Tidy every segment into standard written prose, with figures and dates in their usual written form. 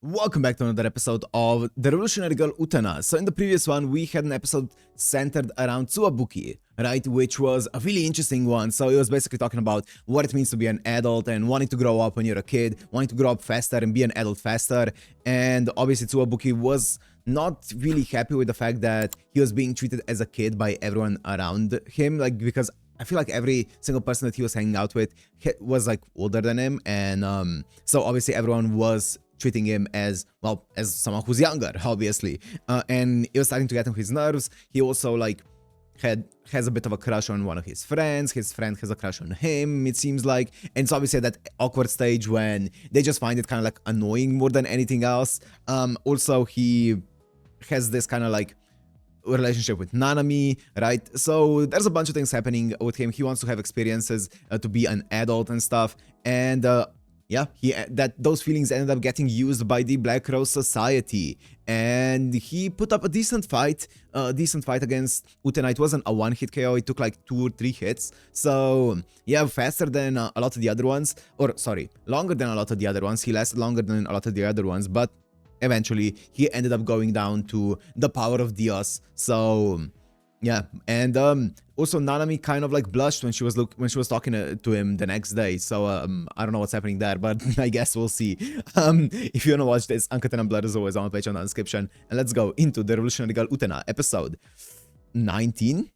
Welcome back to another episode of The Revolutionary Girl Utena. So in the previous one, we had an episode centered around Tsuwabuki, right? Which was a really interesting one. So it was basically talking about what it means to be an adult and wanting to grow up when you're a kid, wanting to grow up faster and be an adult faster. And obviously Tsuwabuki was not really happy with the fact that he was being treated as a kid by everyone around him, like, because I feel like every single person that he was hanging out with was like older than him, and so obviously everyone was treating him as, well, as someone who's younger, obviously, and it was starting to get on his nerves. He also like has a bit of a crush on one of his friends. His friend has a crush on him, it seems like, and it's obviously at that awkward stage when they just find it kind of like annoying more than anything else. Also, he has this kind of like relationship with Nanami, right? So there's a bunch of things happening with him. He wants to have experiences to be an adult and stuff, and yeah, those feelings ended up getting used by the Black Rose Society, and he put up a decent fight against Utena. It wasn't a one-hit KO, it took like 2 or 3 hits, so yeah, faster than a lot of the other ones, or sorry, longer than a lot of the other ones. He lasted longer than a lot of the other ones, but eventually he ended up going down to the power of Dios. So yeah, and also Nanami kind of like blushed when she was talking to him the next day. So I don't know what's happening there, but I guess we'll see. If you wanna watch this, Uncut and Blood is always on the page on the description, and let's go into the Revolutionary Girl Utena episode 19.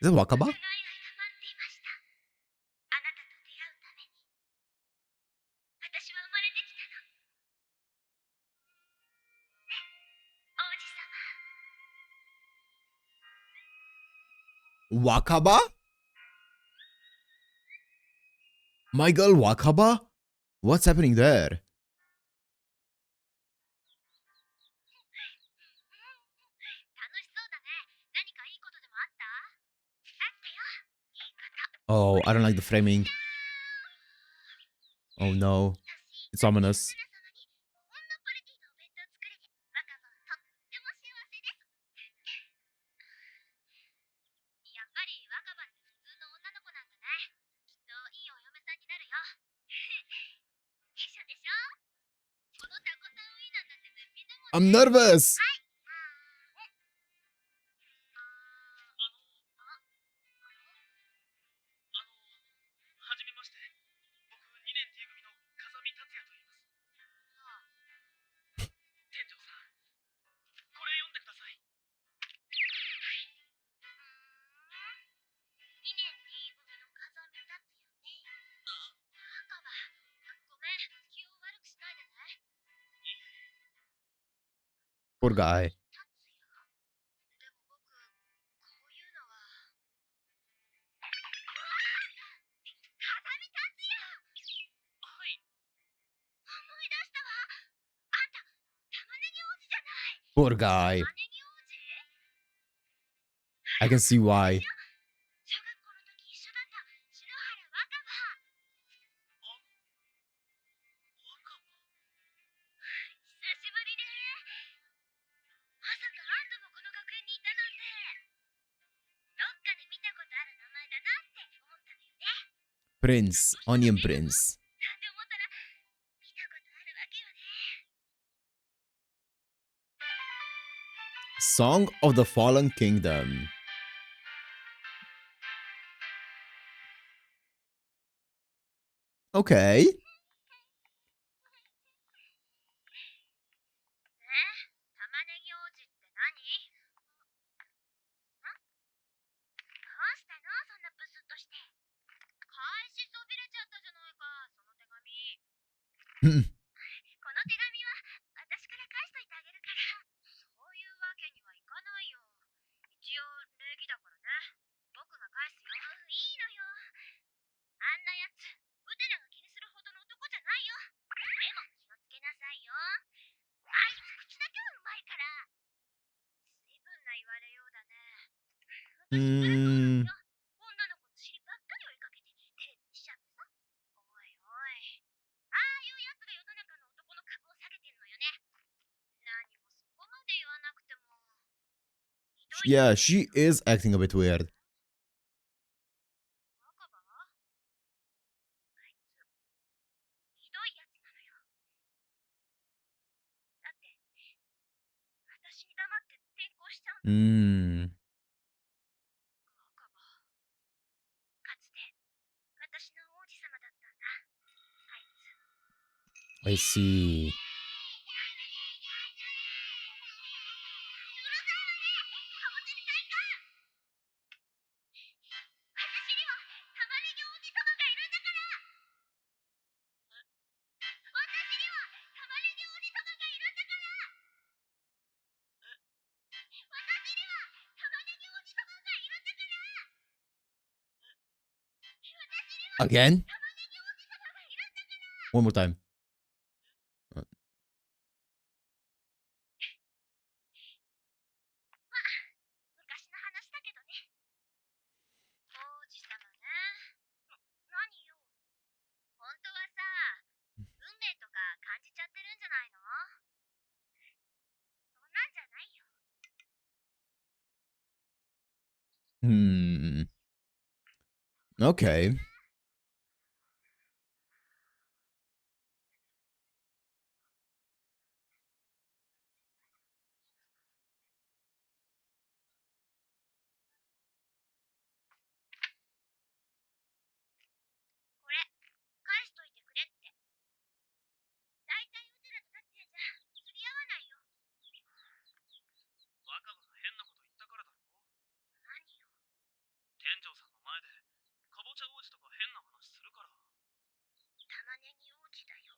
Is it Wakaba? Wakaba? My girl Wakaba? What's happening there? Oh, I don't like the framing. Oh no. It's ominous. I'm nervous! Poor guy. Poor guy. I can see why. Prince, Onion Prince. Song of the Fallen Kingdom. Okay. Hmm. Yeah, she is acting a bit weird. 若葉あいつひどいやつなのよ。だって私に黙って転校しちゃうんだ。若葉かつて私の王子様だったんだ。あいつ。 I see. Again? One more time. 昔の話だけどね。王子様ね。何よ。本当はさ、運命とか感じちゃってるんじゃないの？そんなんじゃないよ。Okay. これ、返しといてくれって。だいたいウテナと達也じゃ釣り合わないよ。若葉が変なこと言ったからだろ。何よ。天井さんの前でかぼちゃ王子とか変な話するから。玉ねぎ王子だよ。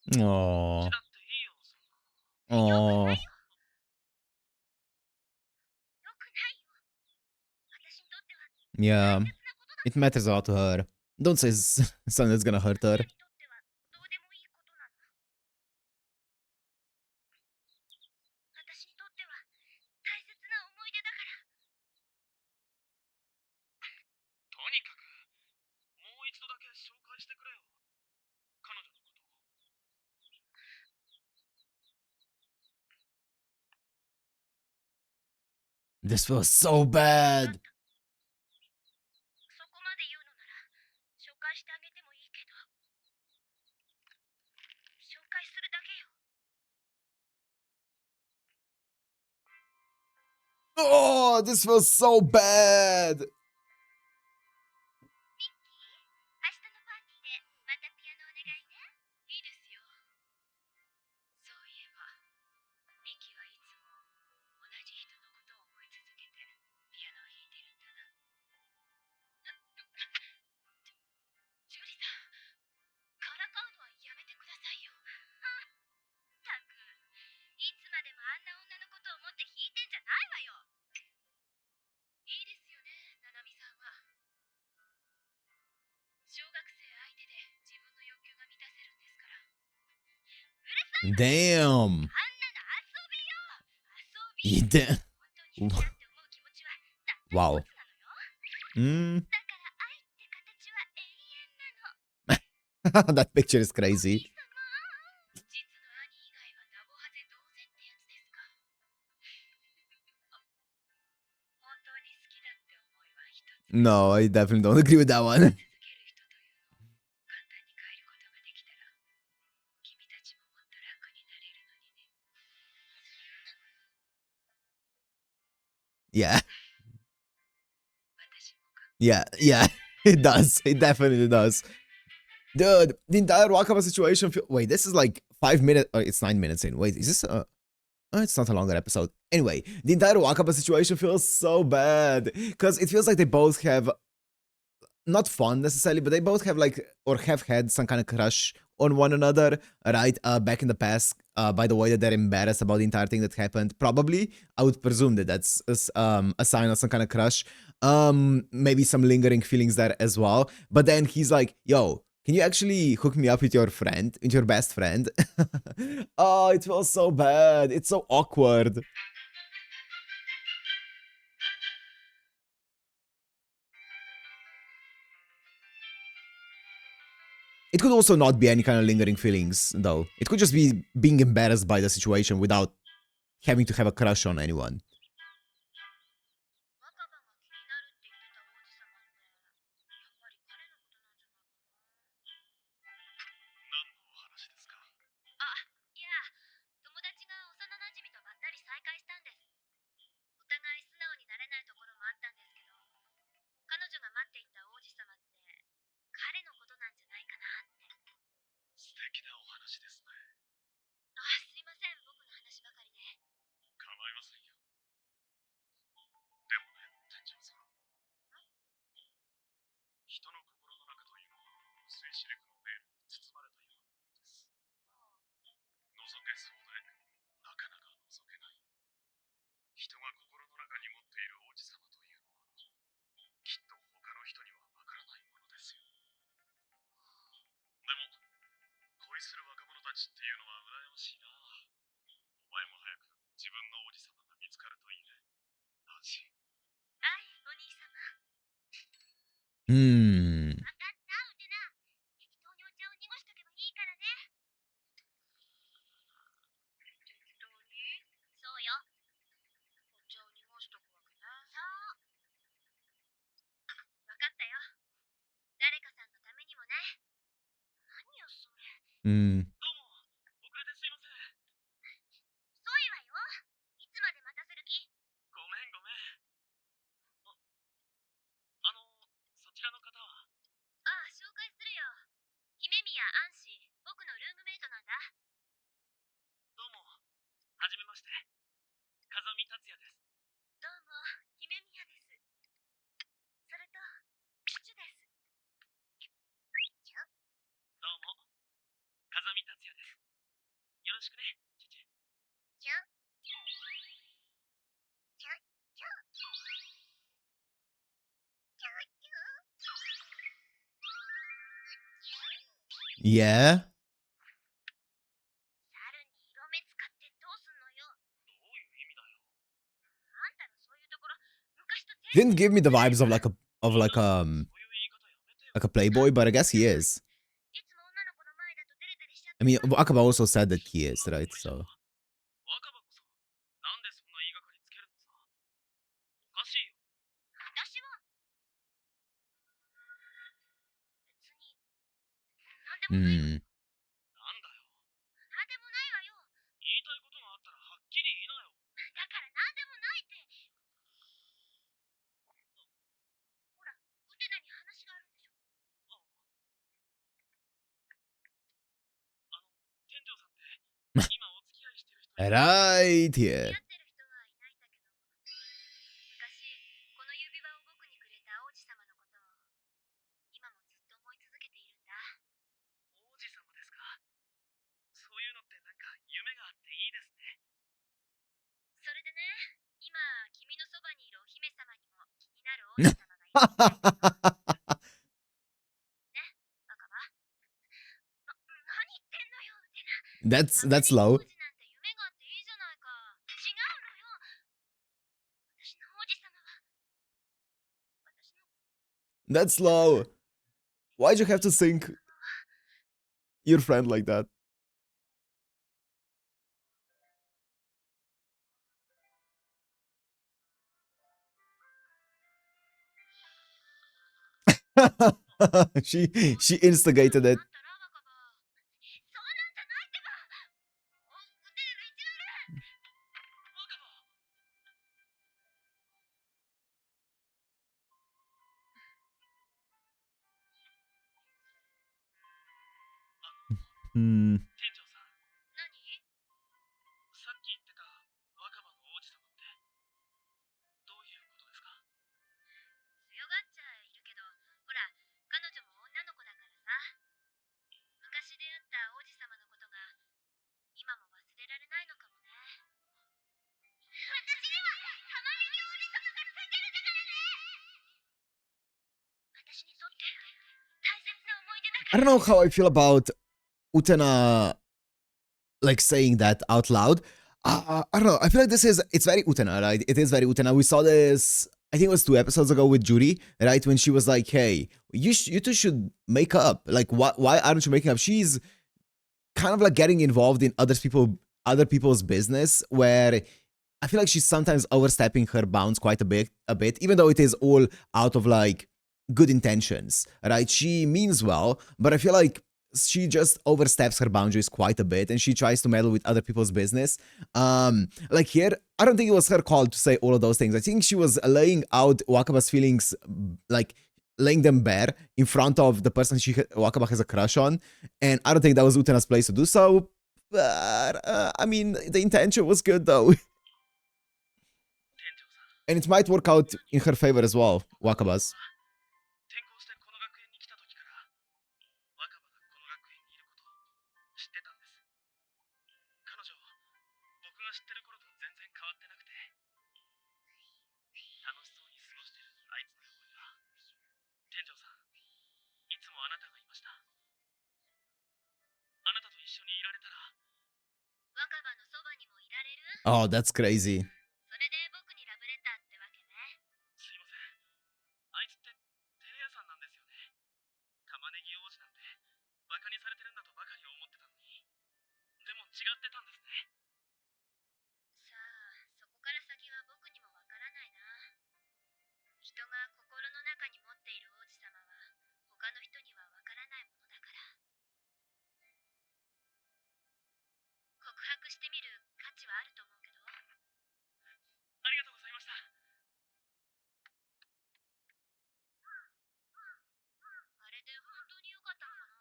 Aww. だっていいよ、そんなの。 Aww. よくないよ。私にとっては Yeah. 大切なことだ。 It matters a lot to her. Don't say something that's gonna hurt her. 私にとってはどうでもいいことなの。私にとっては大切な思い出だから。とにかくもう一度だけ紹介してくれよ、彼女のことを。 This feels so bad. そこまで言うのなら紹介してあげてもいいけど、紹介するだけよ。 Oh, this feels so bad. ミッキー、明日のパーティーでまたピアノお願いね。いいですよ。そういえばミキはいつも同じ人のことを思い続けてピアノを弾いてるんだな。ジュリさん、からかうのはやめてくださいよ。たく、いつまでもあんな女のことを思って弾いてんじゃないわよ。いいですよね、ナナミさんは。小学生相手で自分の欲求が満たせるんですから。うるさい。 Damn. あんなの遊びよ。You 遊び。 damn. 本当に好きだって思う気持ちはたった一つ Wow. なのよ。だから愛って形は永遠なの。 That picture is crazy. 実の兄以外はダボハゼ同然ってやつですか。本当に好きだって思いは一つ。 No, I definitely don't agree with that one. 続ける人というのを簡単に変えることができたら、君たちももっと楽になれるのにね。 Yeah. 私もか。 Yeah. Yeah. It does. It definitely does. Dude, the entire Wakaba situation. Wait, this is like 5 minutes. Oh, it's 9 minutes in. Wait, is this oh, it's not a longer episode. Anyway, the entire Wakaba situation feels so bad because it feels like they both have not fun necessarily, but they both have like or have had some kind of crush on one another, right? Back in the past, by the way that they're embarrassed about the entire thing that happened. Probably, I would presume that that's a sign of some kind of crush. Maybe some lingering feelings there as well. But then he's like, "Yo, can you actually hook me up with your friend, with your best friend?" Oh, it feels so bad. It's so awkward. It could also not be any kind of lingering feelings, though. It could just be being embarrassed by the situation without having to have a crush on anyone. シルクのベールに包まれたようなものです。覗けそうで、なかなか覗けない。人が心の中に持っている王子様というのは、きっと他の人にはわからないものですよ。でも、恋する若者たちっていうのは羨ましいな。お前も早く自分の王子様が見つかるといいね。安心。はい、お兄様。Hmm. わかった、ウテナ。適当にお茶を濁しとけばいいからね。適当に？そうよ。お茶を濁しとくわけね。そう。わかったよ。誰かさんのためにもね。何よそれ。Hmm. どうも、遅れてすいません。遅いわよ。いつまで待たせる気？ごめんごめん。あの、そちらの方は？ああ、紹介するよ。姫宮アンシー、僕のルームメイトなんだ。どうも、はじめまして。風見達也です。どうも、姫宮です。それと、チュです。チュ？どうも、風見達也です。よろしくね、チュチュ。チュ？チュ？チュ？チュ？チュ？チュ？ Yeah. 猿に色目使ってどうすんのよ。どういう意味だよ。あんたのそういうところ、昔と Didn't 全然 give me the 違う vibes of から。like a of like そういう言い方やめてよ。 like a playboy, but I guess he is. いつも女の子の前だとデレデレしちゃっ I て mean, さ。 Wakaba also said that he is, right? So 若葉こそ、なんでそんな言いがかりつけるのさ。おかしいよ。私は別になんでもないわよ。 hmm. なんだよ。なんでもないわよ。言いたいことがあったらはっきり言いなよ。だからなんでもないって。ほら、ウテナに話があるんでしょ。店長さんって今お付き合いしてる人いる？ Right 付き here. 合ってる人はいないんだけど、昔この指輪を僕にくれた王子様のことを今もずっと思い続けているんだ。王子様ですか。そういうのってなんか夢があっていいですね。それでね、今君のそばにいるお姫様にも気になる王子様がいるみたいだよ。ね、若葉。何言ってんのよ、ウテナ。 That's low. 王子なんて夢があっていいじゃないか。違うのよ。私の王子様は私の That's low. Why'd you have to sink your friend like that? she instigated it. あんたら若葉。そうなんじゃないってば。もうウテナが一番。若葉。Hmm. 店長さん、何？さっき言ってた若葉の王子様ってどういうことですか？強がっちゃいるけど、ほら、彼女も女の子だからさ。昔出会った王子様のことが今も忘れられないのかもね。私には玉ねぎ王子様がついてるんだからね。私にとって大切な思い出だか I ら。 don't know how I feel about Utena like saying that out loud. I don't know. I feel like it's very Utena, right? It is very Utena. We saw this, I think it was 2 episodes ago with Judy, right? When she was like, "Hey, you two should make up. Like, why aren't you making up?" She's kind of like getting involved in other people's business, where I feel like she's sometimes overstepping her bounds quite a bit, even though it is all out of like good intentions, right? She means well, but I feel like she just oversteps her boundaries quite a bit and she tries to meddle with other people's business. Like here, I don't think it was her call to say all of those things. I think she was laying out Wakaba's feelings, like laying them bare in front of the person Wakaba has a crush on, and I don't think that was Utena's place to do so. But I mean, the intention was good though. 店長さん、 And it might work out in her favor as well, Wakaba's. 転校してこの学園に来た時から若変わってなくて、楽しそうに過ごしてるあいつの横には、店長さん、いつもあなたがいました。あなたと一緒にいられたら、若葉のそばにもいられる？ Oh, that's crazy. それで僕にラブレターってわけね。すいません。あいつってテレ屋さんなんですよね。玉ねぎ王子なんてバカにされてるんだとばかり思ってたのに、でも違ってたんですね。さあ、そこから先は僕にもわからないな。人が心の中に持っている王子様は他の人にはわからないものだから。告白してみる価値はあると思うけど。ありがとうございました。あれで本当に良かったのかな？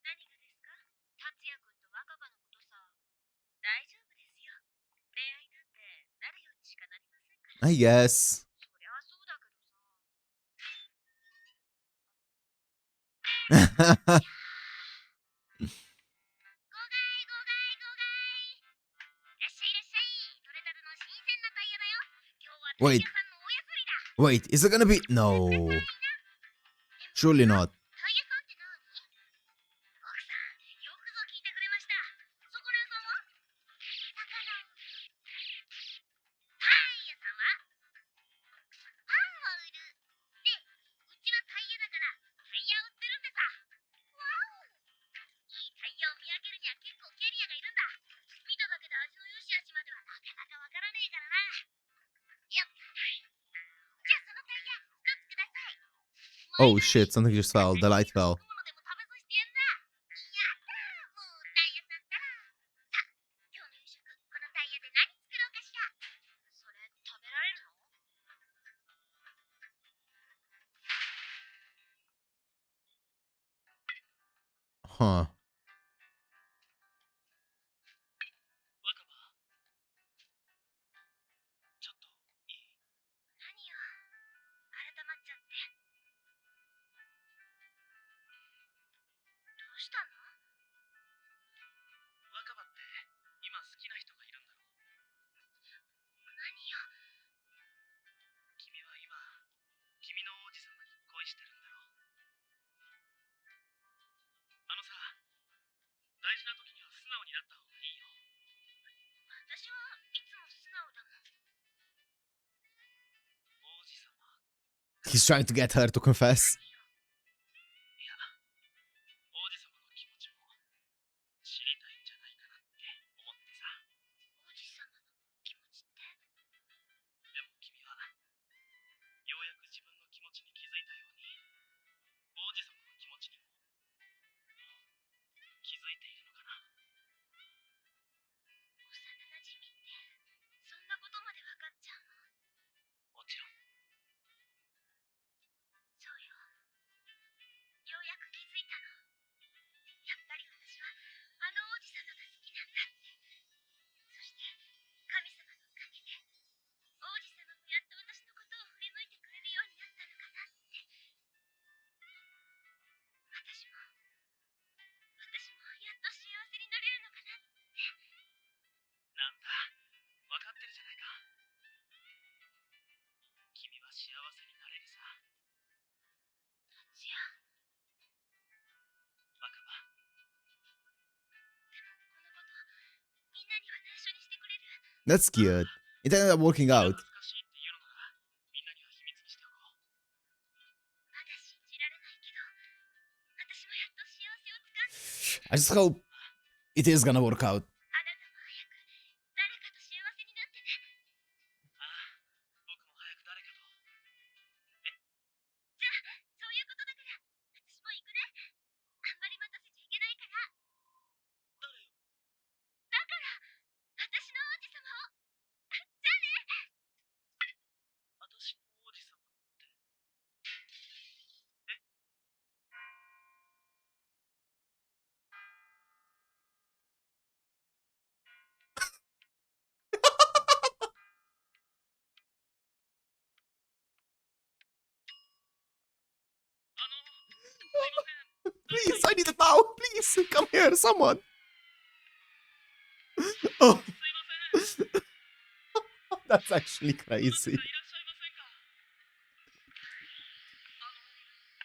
何がですか？達也くんと若葉のことさ。大丈夫ですよ。恋愛なんてなるようにしかなりませんから。 I guess. そりゃそうだけどさ。いらっしゃいいらっしゃい。取れたての新鮮なタイヤだよ。今日はタイ Wait, ヤさんのお安売りだ。 wait, is it gonna be? No. Surely not. タイヤさんって何？奥さん、よくぞ聞いてくれました。魚屋さんは？魚を売る。パン屋さんは？パンを売る。で、うちはタイヤだからタイヤを売ってるんでさ。わお、いいタイヤを見分けるには結構キャリアがいるんだ。見ただけで味の良し悪しまではなかなかわからねえからな。よっ、じゃあそのタイヤ一つください。 Oh shit, something just fell. The light fell. ものでも食べさせてやんな。やったー、もうタイヤさんったら。さあ、今日の夕食このタイヤで何作ろうかしら。それ食べられるの？ Huh. 若葉、ちょっといい？何よ、改まっちゃって。どうしたの？若葉って今好きな人がいるんだろう？何よ。君は今、君の王子様に恋してるんだろう？あのさ、大事な時には素直になった方がいいよ。私はいつも素直だもん。王子様。He's trying to get her to confess. いや、王子様の気持ちも知りたいんじゃないかなって思ってさ。王子様の気持ちって？でも君は、ようやく自分の気持ちに気づいたように、王子様の気持ちにも、もう気づいているのかな。幼なじみってそんなことまでわかっちゃうの？もちろん。そうよ。ようやく気づいたの。やっぱり私はあの王子様が好きなんだって。そして神様のおかげで王子様もやっと私のことを振り向いてくれるようになったのかなって。私もやっと幸せになれるのかなって。なんだ、わかってるじゃないか。君は幸せになれるさ。達也。若葉。でもこのことみんなには内緒にしてくれる？ That's cute. It ended up working 恥 out. ずかしいって言うのなら、みんなには秘密にしておこう。まだ信じられないけど、私もやっと幸せをつかんで。 I just hope it is gonna work out. あなたも早く誰かと幸せになってね。ああ、僕も早く誰かと。じゃあ、そういうことだから、私も行くね。あんまり待たせちゃいけないから。誰よ？だから、私の王子様を。じゃあね。私の王子様って。え？すいません。Please, I need it now. Please, come here, someone. Oh. すいません。That's actually crazy. いらっしゃいませんか。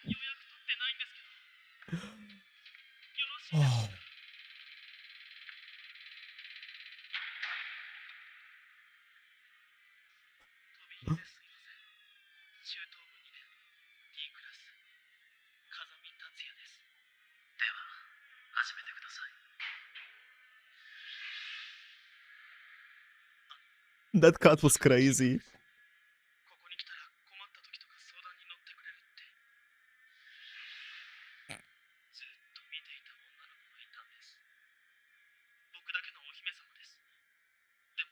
予約取ってないんですけど、よろしいですか。 Oh. 飛び入りですいません。中等部2年 D クラス風見達也です。では始めてください。 That cut was crazy. ここに来たら困った時とか相談に乗ってくれるって。ずっと見ていた女の子がいたんです。僕だけのお姫様です。でも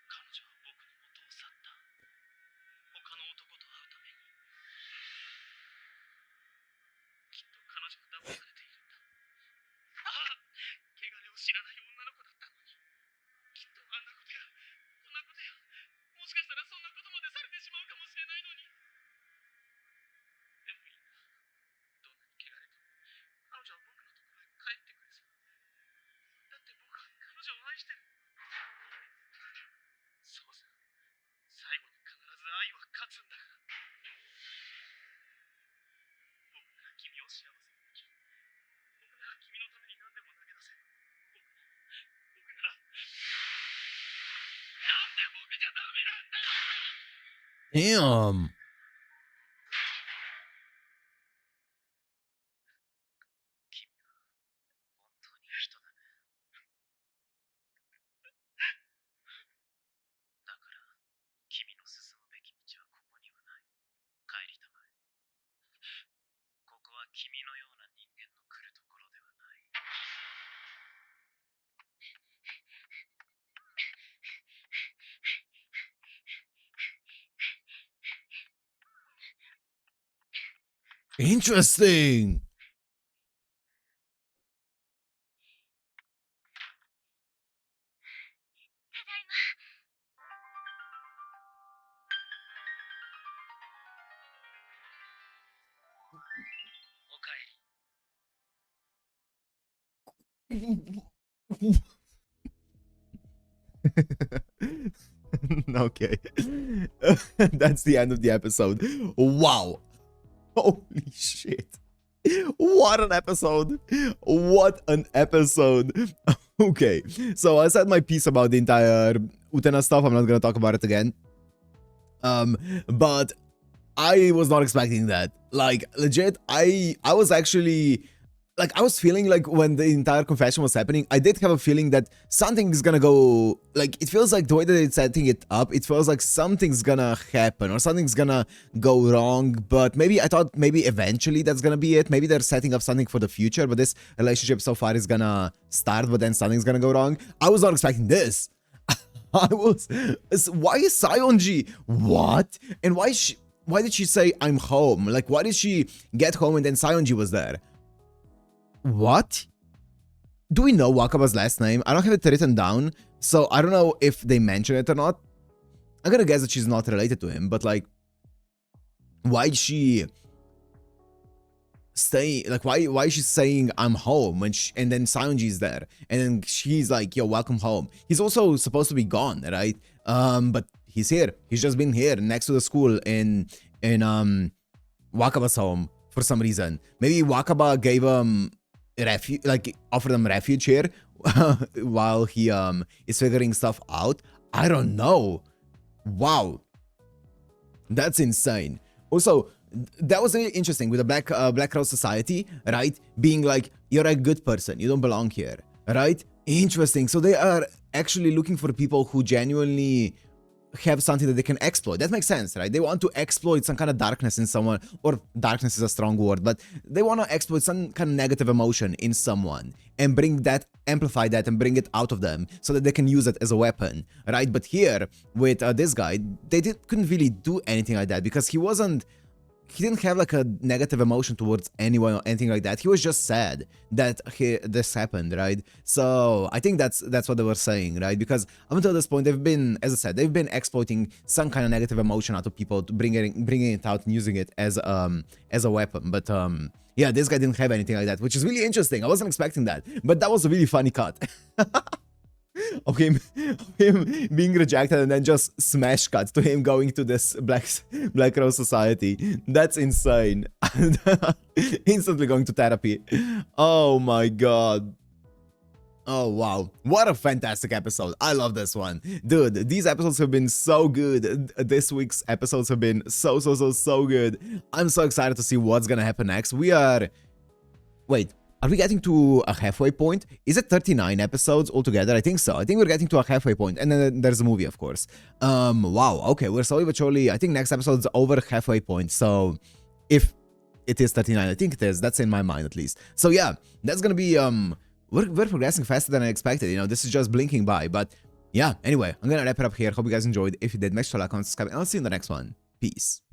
彼女は僕の元を去った。他の男と会うために。きっと彼女は騙されているんだ。ああ、汚れを知らない女の子だったのに。きっとあんなことやこんなことや、もしかしたらそんなことまでされてしまうかもしれないのに。でもいいんだ。どんなに汚れても彼女は僕のところへ帰ってくるさ。だって僕は彼女を愛してる。そうさ、最後に必ず愛は勝つんだから。僕なら君を幸せにできる。僕なら君のために何でも投げ出せる。僕ならなんで僕じゃダメなんだ。 Damn. 君は本当に人だね。だから君の進むべき道はここにはない。帰りたまえ。ここは君のような人間の来るところではない。 Interesting. ただいま。おかえり。 Okay. That's the end of the episode. Wow. Holy shit. What an episode. What an episode. Okay. So I said my piece about the entire Utena stuff. I'm not gonna talk about it again. But I was not expecting that. Like, legit, I was actually... Like, I was feeling like when the entire confession was happening, I did have a feeling that something's gonna go... Like, it feels like the way that it's setting it up, it feels like something's gonna happen or something's gonna go wrong. But maybe I thought maybe eventually that's gonna be it. Maybe they're setting up something for the future, but this relationship so far is gonna start, but then something's gonna go wrong. I was not expecting this. I was... Why is Sayonji? What? And why did she say, I'm home? Like, why did she get home and then Sayonji was there? What? Do we know Wakaba's last name? I don't have it written down, so I don't know if they mention it or not. I'm gonna guess that she's not related to him, but like, why is she staying? Like, why is she saying I'm home when and then Sayonji's there, and then she's like, yo, welcome home. He's also supposed to be gone, right? But he's here. He's just been here next to the school in Wakaba's home for some reason. Maybe Wakaba gave him refuge, like offered him refuge here while he is figuring stuff out. I don't know. Wow, that's insane. Also, that was really interesting with the Black Crow Society, right? Being like, you're a good person, you don't belong here, right? Interesting. So they are actually looking for people who genuinely have something that they can exploit. That makes sense, right? They want to exploit some kind of darkness in someone, or darkness is a strong word, but they want to exploit some kind of negative emotion in someone and bring that, amplify that and bring it out of them so that they can use it as a weapon, right? But here with this guy, they couldn't really do anything like that because he didn't have like a negative emotion towards anyone or anything like that. He was just sad that this happened, right? So I think that's what they were saying, right? Because up until this point, they've been, as I said, they've been exploiting some kind of negative emotion out of people, to bringing it out and using it as a weapon. But yeah, this guy didn't have anything like that, which is really interesting. I wasn't expecting that, but that was a really funny cut. of him being rejected and then just smash cut to him going to this Black Rose Society. That's insane. Instantly going to therapy. Oh my god. Oh wow, what a fantastic episode. I love this one. Dude, these episodes have been so good. This week's episodes have been so good. I'm so excited to see what's gonna happen next. Wait, are we getting to a halfway point? Is it 39 episodes altogether? I think so. I think we're getting to a halfway point, and then there's a movie, of course. Wow, okay, we're slowly but surely, I think next episode's over halfway point, so if it is 39, I think it is, that's in my mind at least. So yeah, that's gonna be, we're progressing faster than I expected, you know, this is just blinking by, but yeah, anyway, I'm gonna wrap it up here. Hope you guys enjoyed. If you did, make sure to like, comment, subscribe, and I'll see you in the next one. Peace.